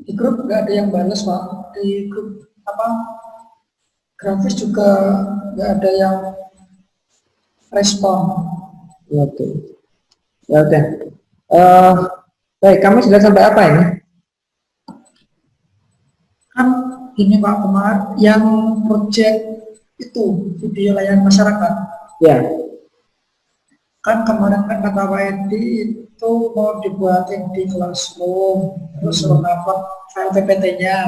Di grup nggak ada yang balas Pak. Di grup apa grafis juga nggak ada yang respon. Ya, oke. Ya udah. Baik, kamu sudah sampai apa ini? Kan ini Pak kemarin yang project itu video layanan masyarakat. Ya. Kan kemarin kan kata Pak Edi itu mau dibuatin di Classroom, terus dapat file PPT-nya.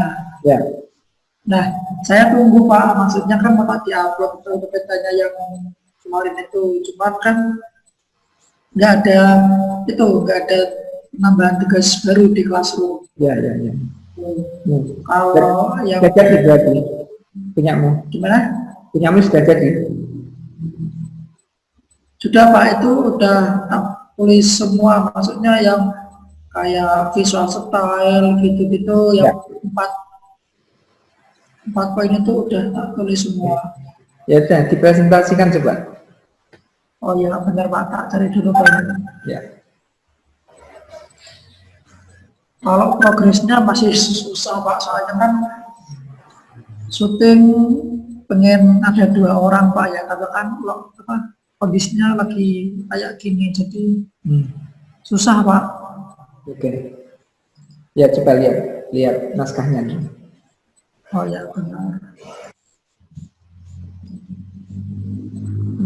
Ya. Nah, saya tunggu Pak, maksudnya kan Bapak diupload file PPT-nya yang kemarin itu, cuman kan nggak ada penambahan tugas baru di Classroom. Ya. Kalau yang sudah jadi berarti punyamu. Gimana? Punyamu sudah jadi. Sudah Pak, itu udah tulis semua, maksudnya yang kayak visual style gitu-gitu, yang empat poin itu udah tulis semua. Ya udah, dipresentasikan coba. Oh iya benar Pak, tak cari dulu poinnya. Ya. Kalau progresnya masih susah Pak, soalnya kan syuting pengen ada 2 orang Pak ya, karena kan kondisinya lagi kayak gini, jadi susah Pak. Oke. Ya coba lihat naskahnya nih. Oh ya benar.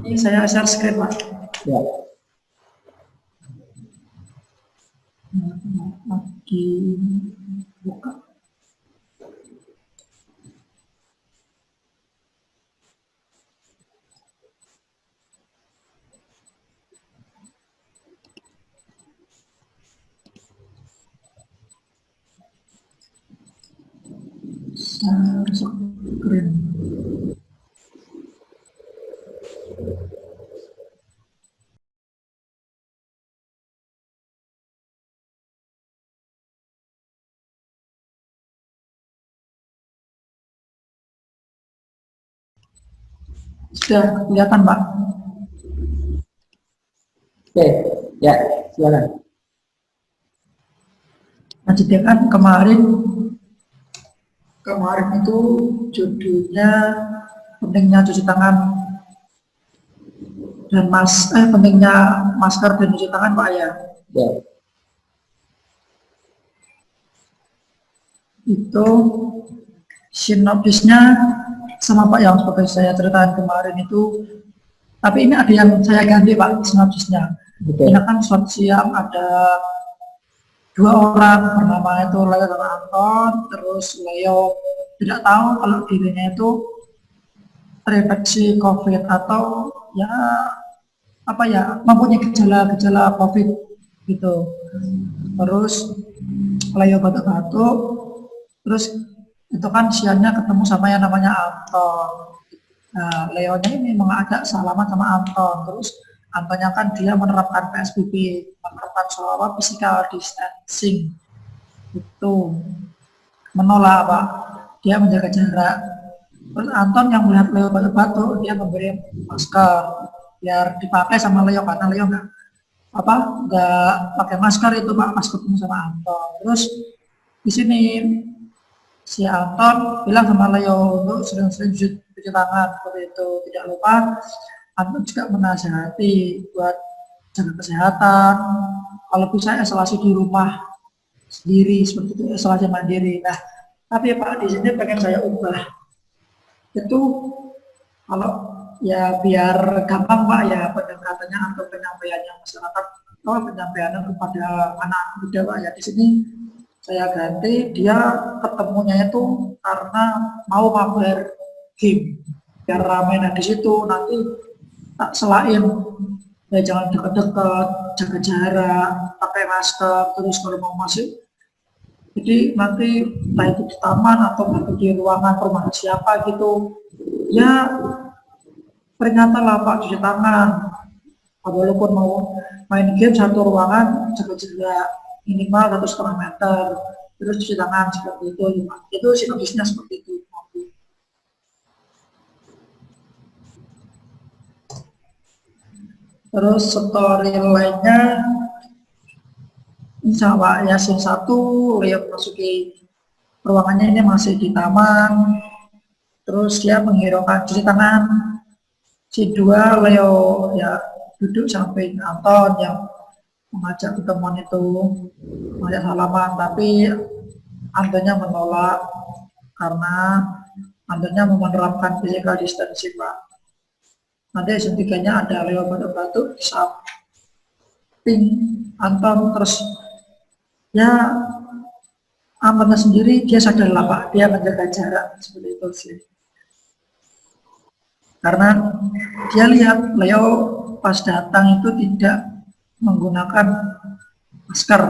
Ini saya share screen Pak. Ya. Lagi buka. Screen. Sudah kelihatan Pak? Oke, ya silakan. Nah jadi kan kemarin itu judulnya pentingnya cuci tangan dan pentingnya masker dan cuci tangan Pak ya. Ya. Itu sinopsisnya sama Pak yang seperti saya ceritakan kemarin itu, tapi ini ada yang saya ganti Pak sinopsisnya. Ini kan suatu siang ada 2 orang bernama itu Leo dan Anton, terus Leo tidak tahu kalau dirinya itu terinfeksi COVID atau mempunyai gejala COVID gitu. Terus Leo batuk-batuk, terus itu kan siangnya ketemu sama yang namanya Anton. Nah, Leonya ini mengajak salaman sama Anton, terus Antonnya kan dia menerapkan PSBB, menerapkan soal physical distancing, itu menolak Pak, dia menjaga jarak. Terus Anton yang melihat Leo batuk-batuk, dia memberi masker biar dipakai sama Leo, karena Leo nggak pakai masker itu Pak pas ketemu sama Anton. Terus di sini si Anton bilang sama Leo untuk sering-sering cuci tangan, seperti itu. Tidak lupa Anton juga menasihati buat jaga kesehatan, kalau bisa isolasi di rumah sendiri, seperti itu, isolasi mandiri. Nah, tapi Pak di sini pengen saya ubah itu, kalau ya biar gampang Pak ya pendekatannya atau penyampaiannya masyarakat, penyampaiannya kepada anak muda Pak ya. Di sini saya ganti dia ketemunya itu karena mau mabar game biar ramai. Nah di situ nanti tak selain ya jangan dekat-dekat, jaga jarak, pakai masker, terus kalau mau masuk, jadi nanti entah itu di taman atau di ruangan perumahan siapa gitu, ya peringatan lah Pak, cuci tangan. Walaupun mau main game satu ruangan, jaga jarak minimal 1,5 meter, terus cuci tangan seperti itu. Itu sinopsisnya seperti itu. Terus story lainnya sama Yasin 1, Leo masuki ruangannya ini masih di taman, terus dia menghiraukan cuci tangan. Si dua Leo ya duduk samping Anton yang mengajak ketemuan itu, mengajak salaman, tapi Antonnya menolak karena Antonnya mau menerapkan physical distancing, Pak. Nanti scene 3-nya ada Leo batuk-batuk di samping Anton, terus ya Antonnya sendiri dia sadar lah Pak, dia menjaga jarak seperti itu sih. Karena dia lihat Leo pas datang itu tidak menggunakan masker.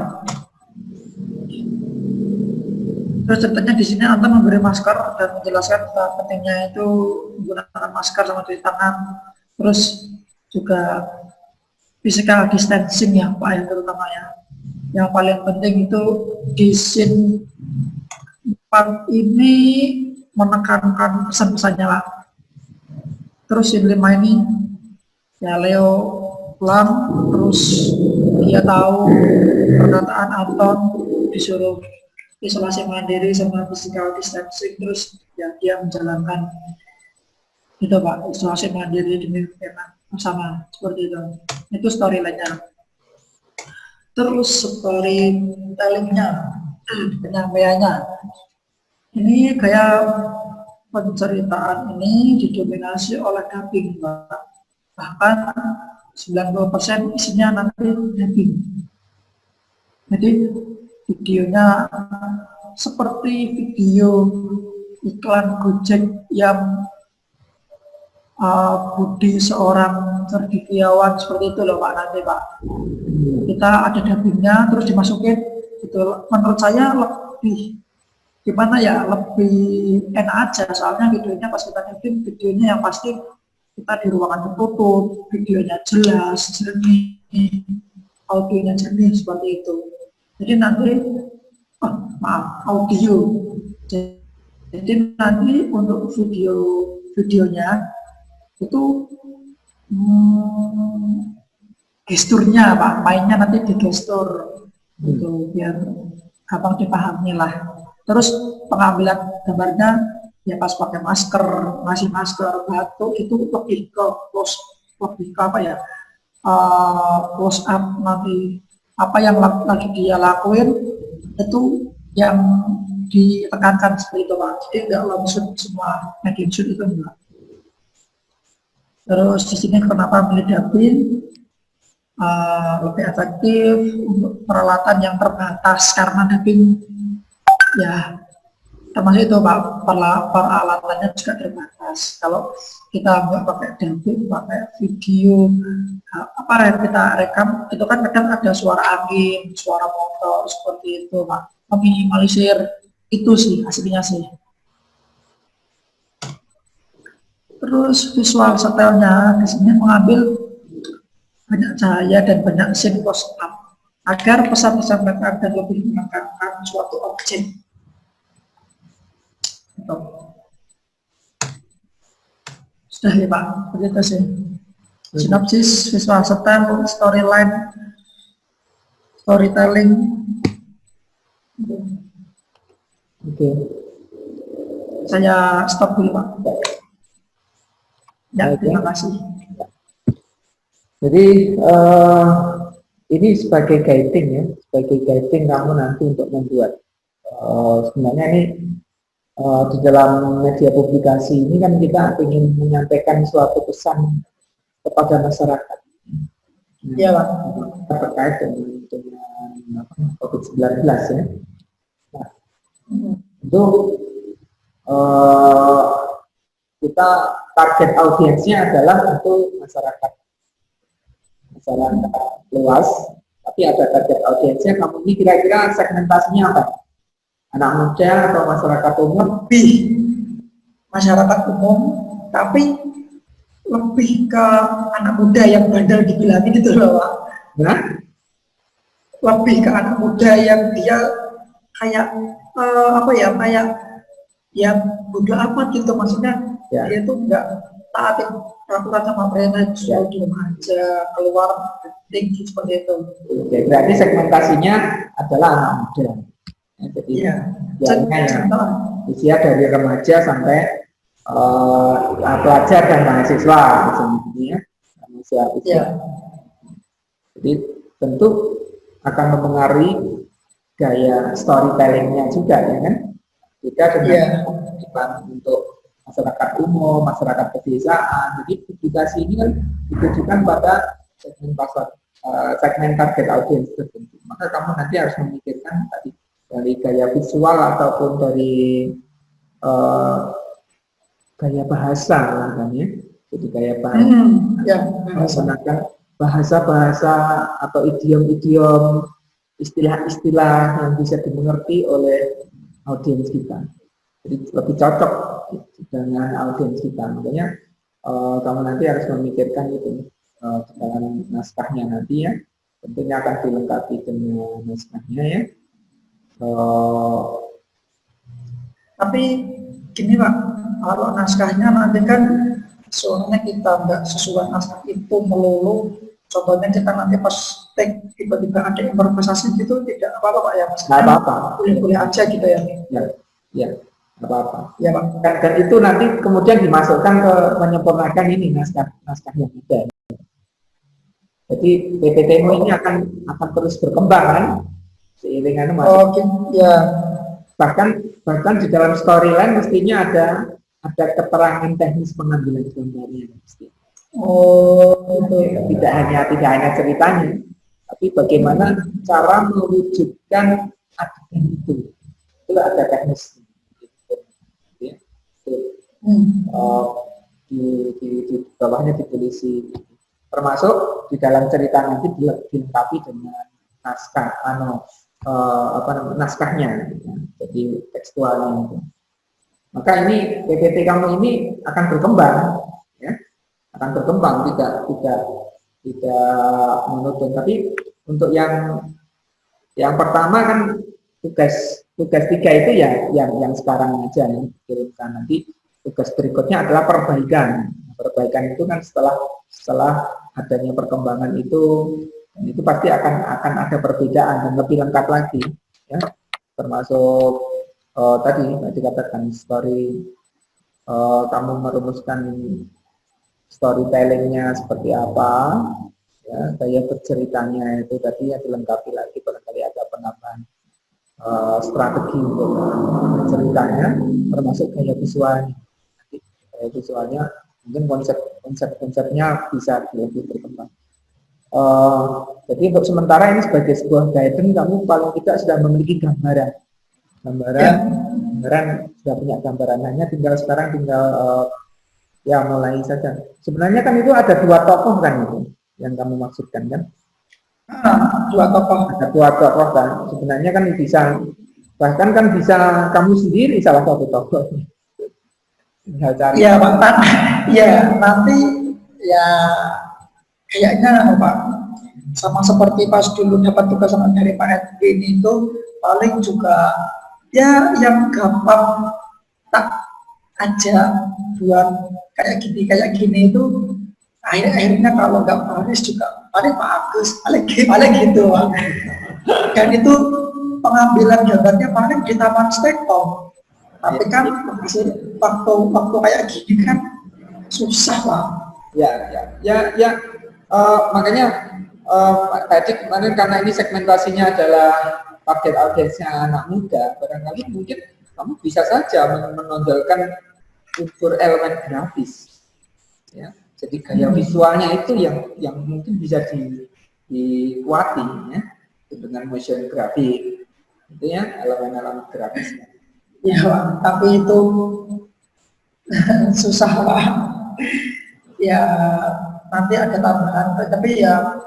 Terus ceritanya di sini Anton memberi masker dan menjelaskan bahwa pentingnya itu menggunakan masker sama cuci tangan. Terus juga physical distancing ya Pak ya, terutama ya. Yang paling penting itu di scene 4 ini menekankan pesan-pesannya Pak. Terus scene 5 ini ya Leo pulang, terus dia tahu perkataan Anton disuruh isolasi mandiri sama physical distancing, terus ya dia menjalankan itu Pak, isolasi mandiri demi bersama seperti itu storyline-nya. Terus storytelling-nya, penyampaiannya ini kayak penceritaan ini didominasi oleh dubbing Pak. Bahkan 90% isinya nanti dubbing. Jadi videonya seperti video iklan Gojek yang budi seorang cendekiawan seperti itu loh Pak, nanti Pak. Kita ada dubbingnya terus dimasukin gitu. Menurut saya lebih gimana ya, lebih enak aja, soalnya videonya pas kita dubbing, videonya yang pasti kita di ruangan tertutup, videonya jelas, jernih, audionya jernih seperti itu. Jadi nanti, audio. Jadi nanti untuk videonya itu gesturnya Pak, mainnya nanti di gestur gitu biar gampang dipahami lah. Terus pengambilan gambarnya ya pas pakai masker, ngasih masker, batuk itu lebih ke close, lebih ke apa ya, close up nanti apa yang lagi dia lakuin itu yang ditekankan seperti itu Pak. Jadi nggak langsung semua making shoot itu enggak. Terus di sini kenapa milih dubbing? Lebih efektif untuk peralatan yang terbatas karena dubbing ya termasuk itu Pak, peralatannya juga terbatas. Kalau kita nggak pakai dubbing, pakai video apa yang kita rekam itu kan kadang ada suara angin, suara motor seperti itu Pak, meminimalisir itu sih hasilnya sih. Terus visual stylenya di sini mengambil banyak cahaya dan banyak scene close up agar pesan disampaikan dan lebih menekankan suatu objek. Sudah ya Pak, begitu sih. Sinopsis, visual style, storyline, storytelling. Oke. Saya stop dulu Pak. Ya, terima kasih. Jadi ini sebagai guiding ya, sebagai guiding kamu nanti untuk membuat. Sebenarnya ini di dalam media publikasi ini kan kita ingin menyampaikan suatu pesan kepada masyarakat. Iya Pak. Terkait dengan COVID-19 ya. Nah, itu kita target audiensnya adalah untuk masyarakat luas, tapi ada target audiensnya. Kamu ini kira-kira segmentasinya apa? Anak muda atau masyarakat umum? Lebih masyarakat umum, tapi lebih ke anak muda yang bandel dibilangin itu loh Pak. Nah? Lebih ke anak muda yang dia kayak apa ya, kayak ya bodoh amat gitu, maksudnya ya. Dia tuh nggak taati peraturan sama pemerintah, sudah di rumah aja, keluar tinggi seperti itu. Oke, berarti segmentasinya adalah anak muda. Ya, jadi usianya ya, usia dari remaja sampai pelajar dan mahasiswa misalnya ya. Usia. Jadi tentu akan mempengaruhi gaya storytellingnya juga ya kan. Jika dengan untuk masyarakat umum, masyarakat pedesaan. Jadi publikasi ini kan ditujukan pada segmen pasar, segmen target audiens tertentu. Maka kamu nanti harus memikirkan tadi dari gaya visual ataupun dari gaya bahasa kan ya. Jadi gaya bahasa, menggunakan bahasa-bahasa atau idiom-idiom, istilah-istilah yang bisa dimengerti oleh audiens kita. Jadi lebih cocok dengan audiens kita. Makanya kamu nanti harus memikirkan itu di dalam naskahnya nanti ya. Tentunya akan dilengkapi dengan naskahnya ya. Tapi gini Pak, kalau naskahnya nanti kan soalnya kita nggak sesuai naskah itu melulu. Contohnya kita nanti pas take tiba-tiba ada improvisasi gitu, tidak apa-apa Pak ya? Nggak apa-apa. Boleh-boleh aja gitu ya? Ya, nggak apa-apa. Ya Pak. Dan itu nanti kemudian dimasukkan ke menyempurnakan ini naskah yang ada. Jadi PPTmu ini akan terus berkembang kan, seiringan ya. Bahkan di dalam storyline mestinya ada keterangan teknis pengambilan gambarnya mesti. Tidak hanya ceritanya, tapi bagaimana cara mewujudkan adegan itu ada teknis. Di bawahnya ditulis, termasuk di dalam cerita nanti dilengkapi dengan naskahnya, jadi tekstualnya itu. Maka ini PPT kamu ini akan berkembang, ya, akan berkembang, tidak monoton. Tapi untuk yang pertama kan tugas 3 itu ya yang sekarang aja yang dikirimkan. Nanti tugas berikutnya adalah perbaikan. Perbaikan itu kan setelah adanya perkembangan itu pasti akan ada perbedaan dan lebih lengkap lagi ya, termasuk tadi dikatakan kamu merumuskan storytellingnya seperti apa ya, gaya berceritanya itu tadi yang dilengkapi lagi, barangkali ada penambahan strategi untuk ceritanya, termasuk gaya visualnya. Nanti gaya visualnya mungkin konsepnya bisa lebih berkembang. Jadi untuk sementara ini sebagai sebuah guidance, kamu paling tidak sudah memiliki gambaran sudah punya gambaran, hanya sekarang tinggal mulai saja. Sebenarnya kan itu ada 2 tokoh kan itu yang kamu maksudkan kan? 2 tokoh. Ada 2 tokoh kan. Sebenarnya kan bahkan bisa kamu sendiri salah satu tokoh. Tinggal cari. Iya Pak. Ya nanti ya kayaknya Pak, sama seperti pas dulu dapat tugas dari Pak Edwin itu, paling juga ya yang gampang tak aja buat kayak gini itu, akhirnya kalau nggak Paris juga paling Pak Agus, paling gitu Pak. Dan itu pengambilan gambarnya paling di Taman Stektom. Tapi kan waktu kayak gini kan susah Pak. Makanya tadi kemarin karena ini segmentasinya adalah target audiensnya anak muda, barangkali mungkin kamu bisa saja menonjolkan unsur elemen grafis, ya. Jadi gaya visualnya itu yang mungkin bisa dikuati ya, dengan motion grafik, itu ya elemen-elemen grafisnya. Ya Pak, tapi itu susah Pak. Ya nanti ada tambahan, tapi ya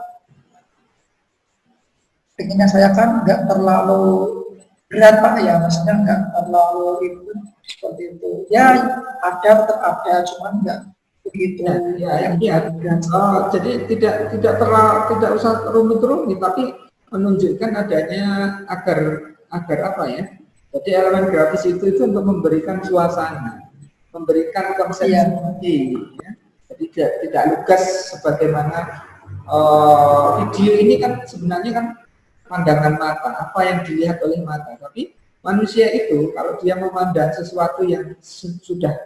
pengennya saya kan nggak terlalu berat Pak ya, maksudnya nggak terlalu itu seperti itu. Ya ada, cuman nggak begitu. Jadi tidak usah rumit-rumit, tapi menunjukkan adanya agar apa ya? Jadi elemen grafis itu untuk memberikan suasana, memberikan konsistensi. Ya. Jadi tidak lugas sebagaimana video ini kan sebenarnya kan pandangan mata, apa yang dilihat oleh mata, tapi manusia itu kalau dia memandang sesuatu yang sudah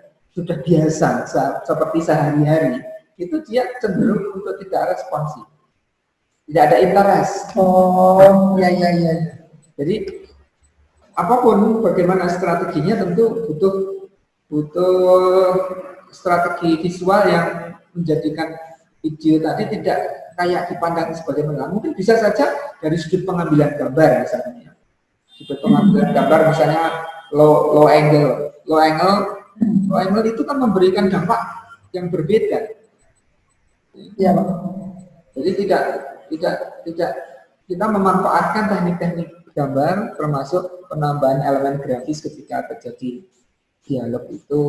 biasa seperti sehari-hari, itu dia cenderung untuk tidak responsif, tidak ada interest. Oh, iya iya iya. Jadi apapun bagaimana strateginya tentu butuh strategi visual yang menjadikan video tadi tidak kayak dipandang sebagai menang. Mungkin bisa saja dari sudut pengambilan gambar misalnya. Sudut pengambilan gambar misalnya low angle itu kan memberikan dampak yang berbeda. Iya, Pak. Jadi tidak kita memanfaatkan teknik-teknik gambar termasuk penambahan elemen grafis ketika terjadi dialog itu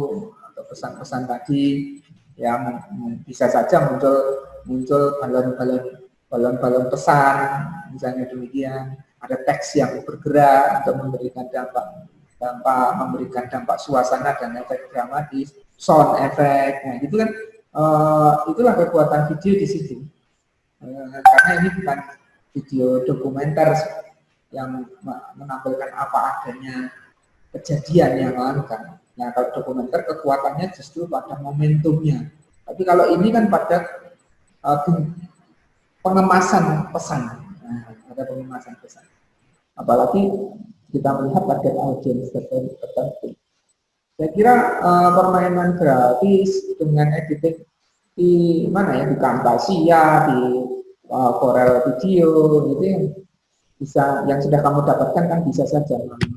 atau pesan-pesan tadi yang bisa saja muncul balon-balon pesan misalnya demikian, ada teks yang bergerak untuk memberikan dampak suasana dan efek dramatis, sound effect. Nah, itu kan itulah kekuatan video di situ. Karena ini bukan video dokumenter yang menampilkan apa adanya kejadian yang langka. Nah, kalau dokumenter kekuatannya justru pada momentumnya. Tapi kalau ini kan pada pengemasan pesan. Nah, ada pengemasan pesan. Apalagi kita melihat target audiens tertentu. Saya kira permainan grafis dengan editing di mana ya, di Camtasia, di Corel Video gitu yang sudah kamu dapatkan kan bisa saja elemen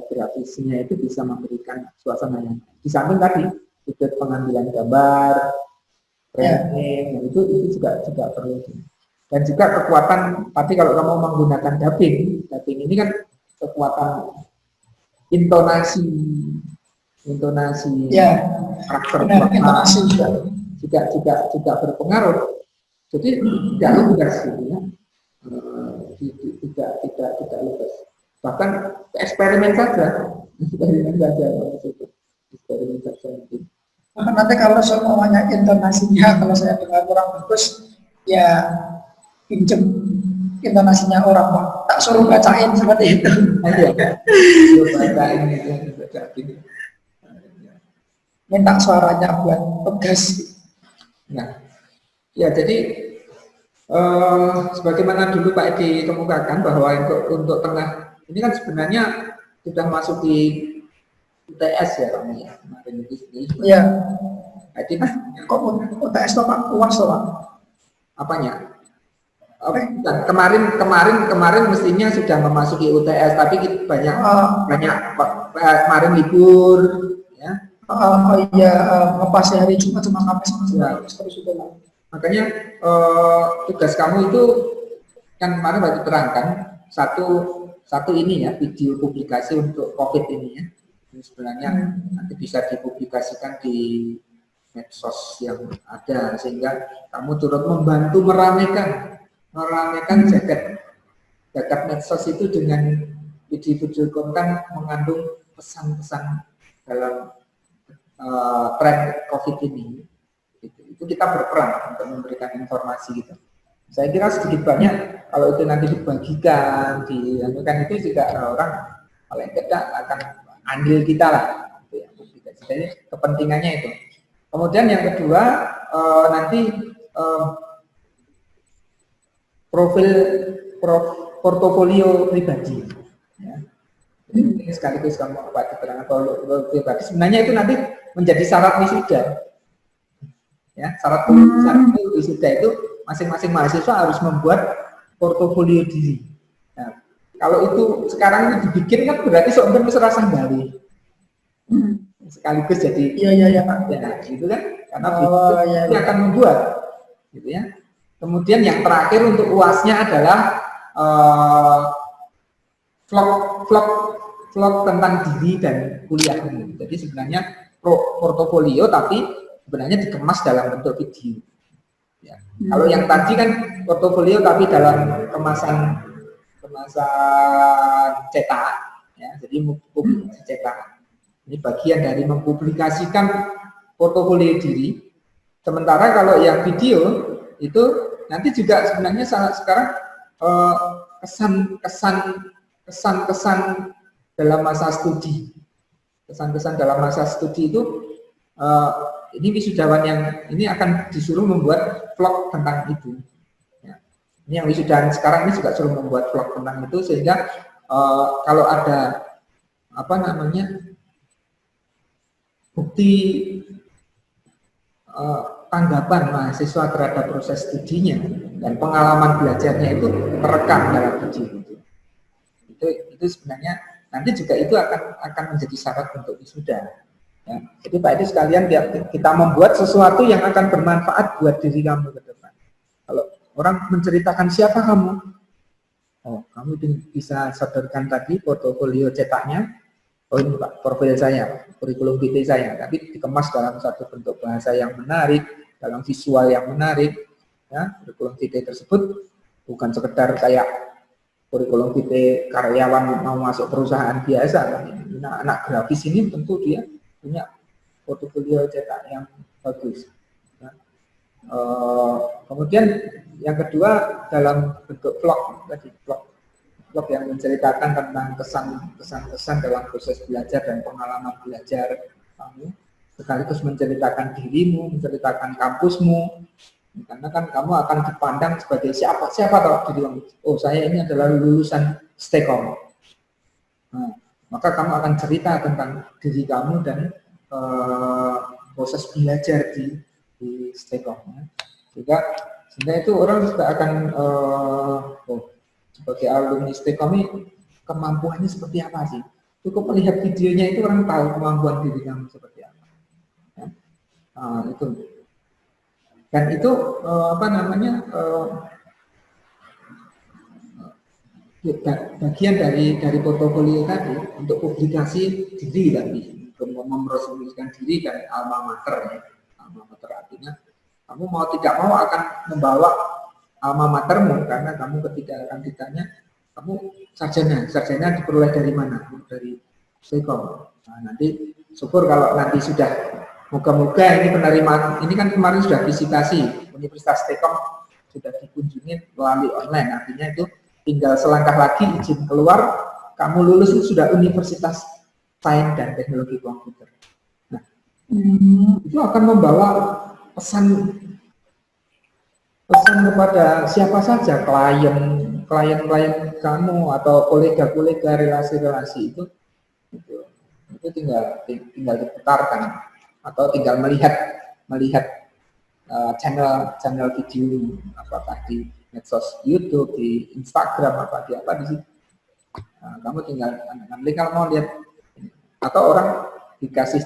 grafisnya itu bisa memberikan suasana yang di samping tadi sudut pengambilan gambar, framing, itu juga perlu. Dan juga kekuatan tadi kalau kamu menggunakan dubbing ini kan kekuatan intonasi Ya, karakter intonasi juga berpengaruh. Jadi tidak lugas gitu ya, tidak lugas. Bahkan eksperimen saja mungkin. nanti kalau semuanya intonasinya kalau saya dengar kurang bagus, ya pinjem intonasinya orang, Pak. Tak suruh bacain seperti itu. Minta suaranya buat tegas. Nah, ya jadi sebagaimana dulu Pak Edi kemukakan bahwa untuk tengah ini kan sebenarnya sudah masuk di UTS ya Pak ya kemarin ini. Iya. Jadi Kok UTS toh Pak? UAS toh Pak? Apanya? Kemarin mestinya sudah memasuki UTS, tapi banyak kemarin libur, ya. Oh iya, ngepas hari Jumat cuma Kamis sama terus itu lah. Makanya tugas kamu itu kan kemarin baru terangkan satu ini ya, video publikasi untuk COVID ini ya. Ini sebenarnya nanti bisa dipublikasikan di medsos yang ada sehingga kamu turut membantu meramaikan jagat medsos itu dengan video-video konten mengandung pesan-pesan dalam tren COVID ini. Itu kita berperan untuk memberikan informasi gitu. Saya kira sedikit banyak kalau itu nanti dibagikan, itu juga orang paling tidak akan andil kita lah. Jadi kepentingannya itu. Kemudian yang kedua nanti portofolio pribadi. Ya. Ini sekaligus kamu keterangan pribadi. Sebenarnya itu nanti menjadi syarat wisuda. Ya, syarat wisuda itu masing-masing mahasiswa harus membuat portofolio diri. Nah, kalau itu sekarang itu dibikin kan berarti sebenarnya serasa balik. Sekaligus jadi iya Pak. Ya, gitu kan? Karena itu akan membuat, gitu ya. Kemudian yang terakhir untuk UASnya adalah vlog tentang diri dan kuliah ini. Jadi sebenarnya portofolio tapi sebenarnya dikemas dalam bentuk video. Ya. Kalau yang tadi kan portofolio tapi dalam kemasan cetak, ya. Jadi publikasi cetak. Ini bagian dari mempublikasikan portofolio diri. Sementara kalau yang video itu nanti juga sebenarnya sekarang kesan-kesan dalam masa studi. Kesan-kesan dalam masa studi itu ini wisudawan yang ini akan disuruh membuat vlog tentang itu. Ya. Ini yang wisudawan sekarang ini juga suruh membuat vlog tentang itu, sehingga kalau ada apa namanya bukti tanggapan mahasiswa terhadap proses studinya dan pengalaman belajarnya itu terekam dalam video itu sebenarnya nanti juga itu akan menjadi syarat untuk wisuda. Ya. Jadi Pak Edi sekalian kita membuat sesuatu yang akan bermanfaat buat diri kamu ke depan. Kalau orang menceritakan siapa kamu, oh kamu bisa sodorkan tadi portofolio cetaknya. Oh ini Pak, profil saya, kurikulum vitae saya, tapi dikemas dalam satu bentuk bahasa yang menarik, dalam visual yang menarik. Ya, kurikulum vitae tersebut bukan sekedar kayak kurikulum vitae karyawan mau masuk perusahaan biasa. Nah, anak grafis ini tentu dia punya portofolio cetak yang bagus. Ya. Kemudian yang kedua dalam bentuk vlog tadi, vlog yang menceritakan tentang kesan-kesan dalam proses belajar dan pengalaman belajar kamu, sekaligus menceritakan dirimu, menceritakan kampusmu, karena kan kamu akan dipandang sebagai siapa tahu diri kamu. Oh saya ini adalah lulusan Stekom. Nah, maka kamu akan cerita tentang diri kamu dan proses belajar di Stekom. Sehingga itu orang juga akan sebagai alumni Stekom ini kemampuannya seperti apa sih? Cukup melihat videonya itu orang tahu kemampuan diri kamu seperti apa. Ya. Itu. Dan itu apa namanya bagian dari portofolio tadi untuk publikasi diri tadi, untuk mempromosikan diri dan alma mater ya. Alma mater artinya kamu mau tidak mau akan membawa alma matermu, karena kamu ketika akan ditanya kamu sarjana diperoleh dari mana? Dari Stekom. Nah, nanti syukur kalau nanti sudah moga-moga ini penerimaan ini kan kemarin sudah visitasi Universitas Stekom sudah dikunjungi melalui online, artinya itu tinggal selangkah lagi izin keluar, kamu lulus itu sudah Universitas Sains dan Teknologi Komputer. Nah, itu akan membawa pesan kepada siapa saja, klien kamu atau kolega-kolega, relasi-relasi itu tinggal diputarkan atau tinggal melihat channel video, apakah di medsos YouTube, di Instagram, di situ. Nah, kamu tinggal kalau mau lihat atau orang dikasih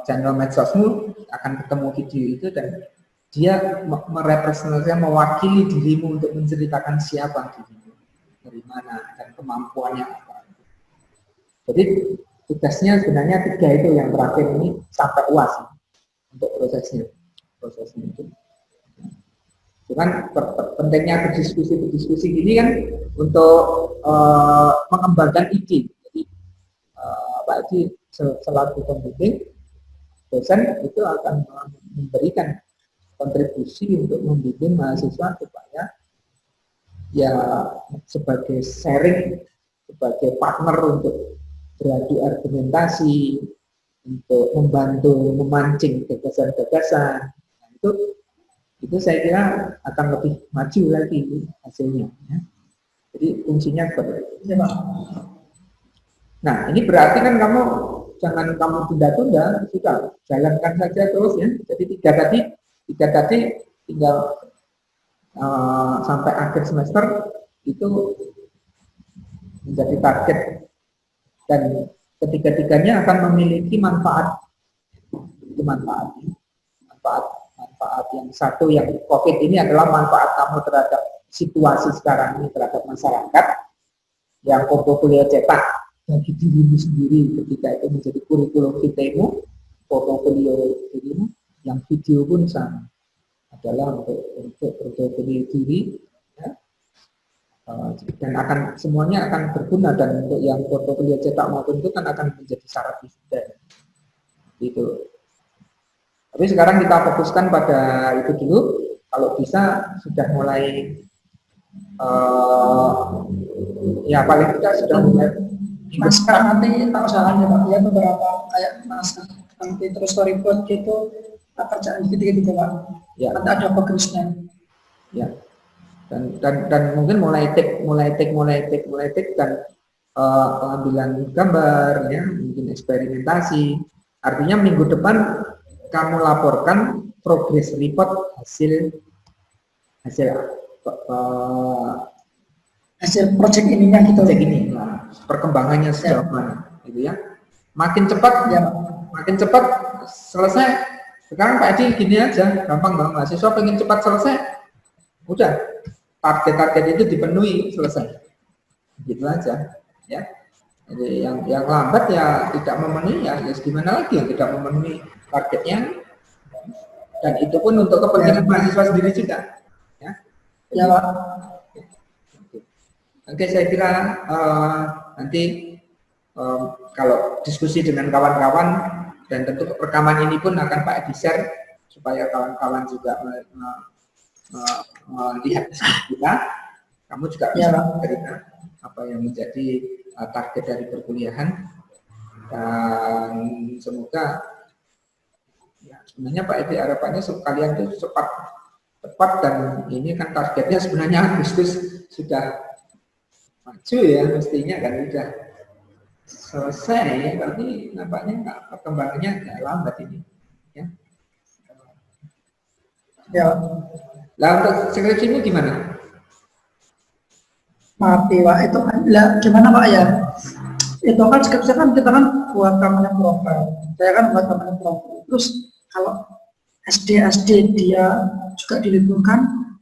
channel medsosmu akan ketemu video itu dan dia merepresentasikan, mewakili dirimu untuk menceritakan siapa dirimu, dari mana dan kemampuannya apa. Jadi tugasnya sebenarnya 3 itu yang terakhir ini sampai UAS untuk prosesnya itu. Cuman pentingnya berdiskusi ini kan untuk mengembangkan ide. Jadi Pak Edi selaku pembimbing dosen itu akan memberikan kontribusi untuk membimbing mahasiswa supaya ya sebagai sharing, sebagai partner untuk beradu argumentasi, untuk membantu memancing gagasan-gagasan. Nah, itu saya kira akan lebih maju lagi hasilnya. Ya. Jadi fungsinya seperti itu. Nah, ini berarti kan jangan kamu tunda-tunda, sudah jalankan saja terus ya. Jadi tiga tadi tinggal sampai akhir semester itu menjadi target, dan ketiga-tiganya akan memiliki manfaat yang satu, yang COVID ini adalah manfaat kamu terhadap situasi sekarang ini terhadap masyarakat, yang portofolio cetak bagi dirimu sendiri ketika itu menjadi kurikulum vitae-mu, portofolio dirimu, yang video pun sama adalah untuk portofolio diri ya. Dan semuanya akan berguna, dan untuk yang portofolio cetak maupun itu kan akan menjadi syarat wisuda gitu. Tapi sekarang kita fokuskan pada itu dulu, kalau bisa sudah mulai ya paling tidak sudah mulai Naskah nanti tak usahakan ya Pak, ya beberapa kayak naskah nanti terus storyboard gitu, kerjaan gitu-gitu Pak. ya Nanti ada progresnya. ya dan mungkin mulai take dan pengambilan gambar ya, mungkin eksperimentasi. Artinya minggu depan kamu laporkan progress report hasil Project ininya gitu. project ini, nah, perkembangannya sejauh mana gitu ya. Makin cepat Ya, makin cepat selesai. Sekarang Pak Edi gini aja, gampang mahasiswa pengen cepat selesai, udah target-target itu dipenuhi, selesai gitu aja ya. Jadi yang lambat ya tidak memenuhi, ya gimana lagi yang tidak memenuhi targetnya, dan itu pun untuk kepentingan mahasiswa sendiri juga ya. ya Pak. Oke, saya kira nanti kalau diskusi dengan kawan-kawan, dan tentu rekaman ini pun akan Pak Edi share supaya kawan-kawan juga melihat kita, kamu juga bisa memberikan apa yang menjadi target dari perkuliahan, dan semoga ya, sebenarnya Pak Edi harapannya kalian itu cepat, dan ini kan targetnya sebenarnya Agustus sudah maju ya, mestinya kan sudah selesai, tapi nampaknya perkembangannya agak lambat ini ya. Ya. Lah untuk skripsimu gimana? Mati Pak, itu lah gimana Pak ya? Itu kan skripsi kan kita kan buat kampanye profil. Saya kan buat kampanye profil. Terus kalau SD dia juga diliburkan,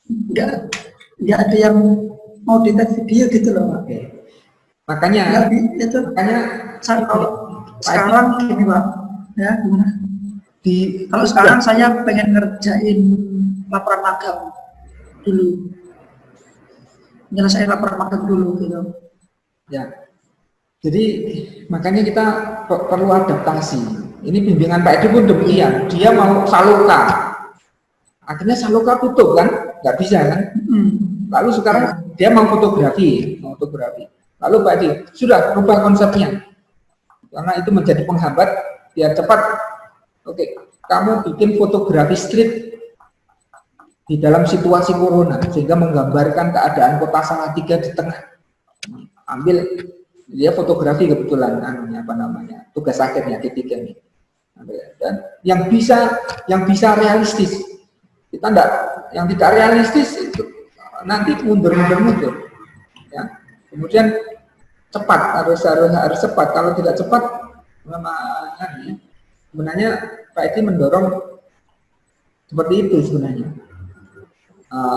nggak ada yang mau di-tag video gitu loh Pak. Oke. Makanya kalau sekarang gini Pak, ya gimana? Kalau sekarang saya pengen ngerjain laporan magang dulu, nyelesain laporan magang dulu gitu. Ya, jadi makanya kita perlu adaptasi. Ini bimbingan Pak Edi pun demikian. Dia mau Saloka, akhirnya Saloka tutup kan, nggak bisa kan. Lalu sekarang dia mau fotografi. Lalu Pak Edi sudah rubah konsepnya, karena itu menjadi penghambat biar cepat. Oke, kamu bikin fotografi street di dalam situasi corona, sehingga menggambarkan keadaan kota Salatiga di tengah. Ambil dia fotografi kebetulan, tugas akhirnya ketiga ini. Dan yang bisa realistis. Kita enggak, yang tidak realistis itu nanti mundur. Ya. Kemudian cepat, harus cepat. Kalau tidak cepat, sebenarnya Pak Edi mendorong seperti itu sebenarnya.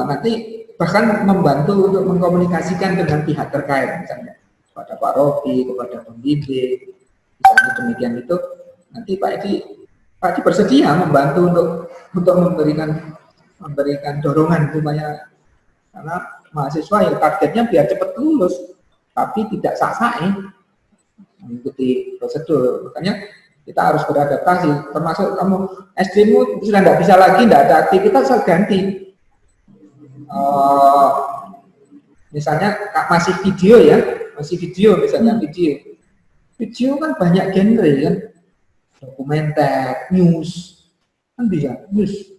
Nanti bahkan membantu untuk mengkomunikasikan dengan pihak terkait, misalnya kepada Pak Robi, kepada pembimbing, misalnya demikian itu. Nanti Pak Edi bersedia membantu untuk memberikan dorongan supaya, karena mahasiswa yang targetnya biar cepat lulus, tapi tidak sak-sae mengikuti prosedur. Makanya kita harus beradaptasi, termasuk kamu SD-mu sudah tidak bisa lagi, tidak ada aktivitas, saya ganti. Misalnya masih video misalnya video kan banyak genre kan, dokumenter, news kan bisa, news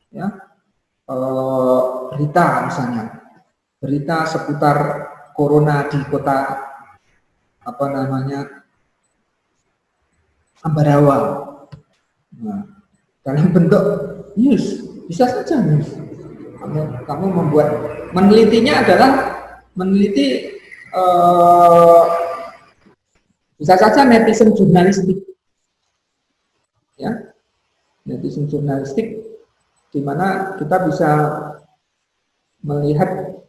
ya, berita seputar corona di kota Ambarawa. Nah, dalam bentuk news bisa saja news. Kamu menelitinya adalah meneliti bisa saja netizen jurnalistik, ya, netizen jurnalistik, di mana kita bisa melihat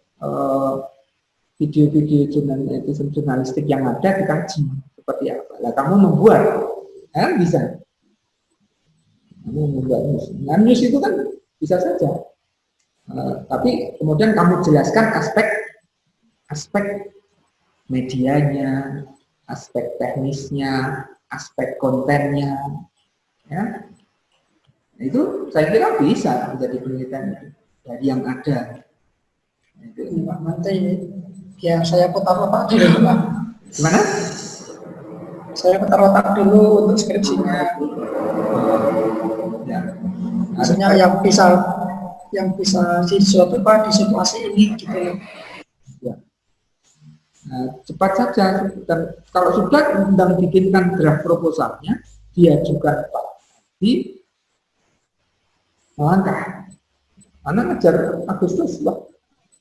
video-video netizen jurnalistik yang ada, dikaji seperti apa. Lah kamu membuat, bisa. Kamu membuat news. Nah, news itu kan bisa saja. Tapi kemudian kamu jelaskan aspek medianya, aspek teknisnya, aspek kontennya, ya. Itu saya kira bisa menjadi penelitian dari yang ada. Pak, nanti ya saya putar otak dulu Pak. Gimana? Saya putar otak dulu untuk skripsinya. Ya. Maksudnya yang bisa siswa itu Pak di situasi ini gitu loh. Ya. Nah, cepat saja, dan kalau sudah undang bikinkan draft proposalnya, diajukan Pak di melangkah. Karena ngejar Agustus, Pak.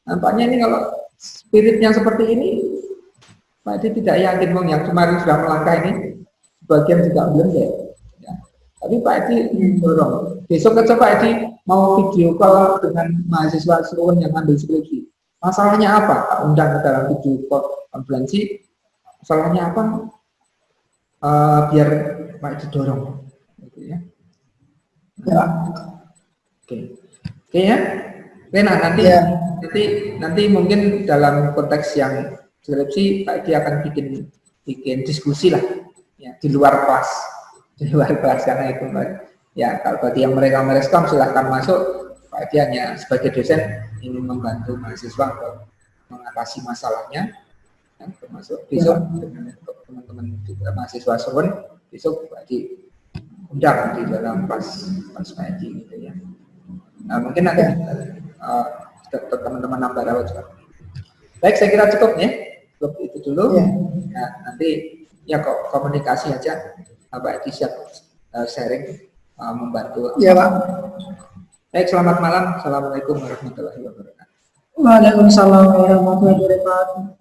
Nampaknya ini kalau spiritnya seperti ini, Pak Edi tidak yakin Bang, yang kemarin sudah melangkah ini, sebagian juga belum ya. Ya. Tapi Pak Edi dorong. Besok aja Pak Edi mau video call dengan mahasiswa seluruh yang ambil skripsi. Masalahnya apa? Pak undang ke dalam video konferensi. Masalahnya apa? Biar Pak Edi dorong. Gitu ya. Ya. Oke ya. Oke, nah nanti, Ya. nanti mungkin dalam konteks yang skripsi Pak Edi akan bikin diskusi lah, ya, di luar kelas karena itu ya kalau bagi yang mereka merespon silahkan masuk. Pak Edi hanya sebagai dosen ingin membantu mahasiswa untuk mengatasi masalahnya, ya, termasuk besok dengan teman-teman juga mahasiswa Surun besok Pak Edi undang di dalam kelas Pak Edi gitu ya. Nah, mungkin nanti teman-teman nambah rawat juga. Baik, saya kira cukup ya. Cukup itu dulu. Ya. Nah, nanti ya kok komunikasi aja. Pak Edi siap sharing, membantu. Ya Pak. Baik, selamat malam. Assalamualaikum warahmatullahi wabarakatuh. Waalaikumsalam warahmatullahi wabarakatuh.